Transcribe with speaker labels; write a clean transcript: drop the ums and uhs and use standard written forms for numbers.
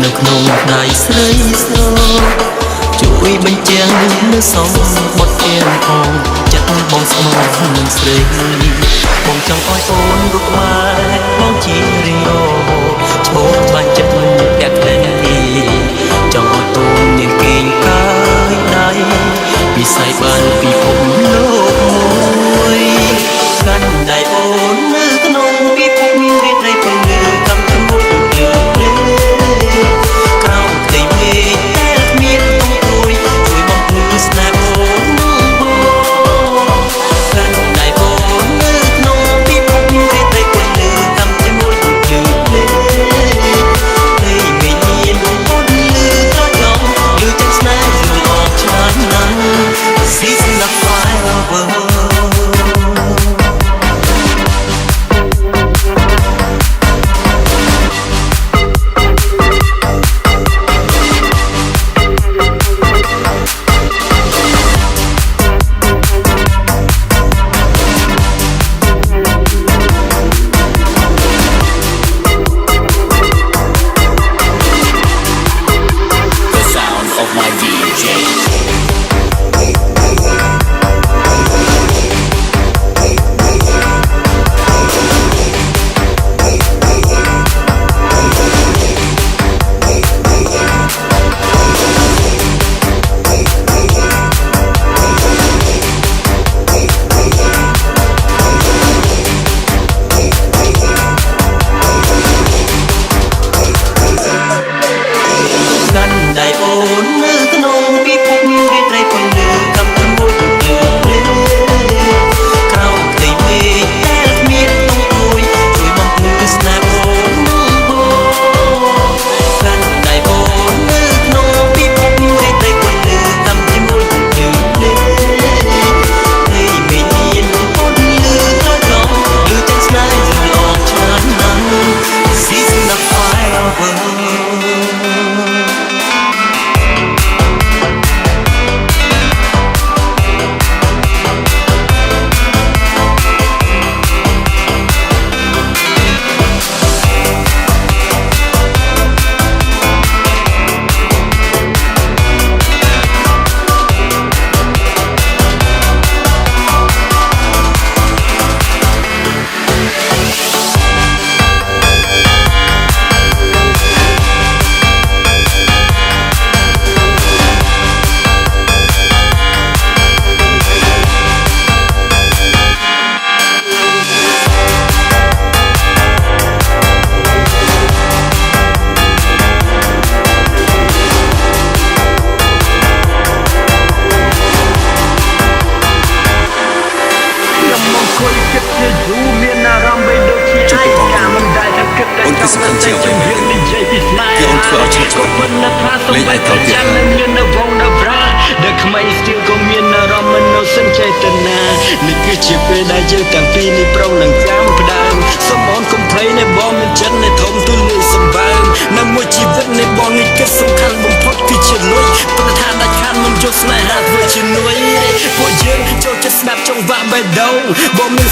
Speaker 1: នៅក្នុងដៃស្រីស្រជួយបញ្ជាំងនៅសំបុតទៀតផងចិត្តបងស្មោះនឹងស្រីបងចង់ឲ្យអូនរូបម៉ែបងជារៀងរឈោកបាញ់ចិត្តតែក្ដីចង់ឲ្យអូនមានគេងកាយដៃពិស័យបានពីភពលោកមួយកាន់ដៃអូននៅក្នុងពិភពមានរីករាយពន្លឺកំពុងមួយលើក្រោមផ្ទៃមេឃតែគ្មានទុំព្រួយជួយបំភ្លឺស្នេហ៍អូនកាន់ដៃអូននៅក្នុងពិភពមានរីករាយពន្លឺកំពុងមួយលើផ្ទៃមេឃមានពន្លឺត្រចង់ឬទាំងស្នេហ៍ជួយអបឆ្ងាញ់ណាស់ Season of fireworks
Speaker 2: Bon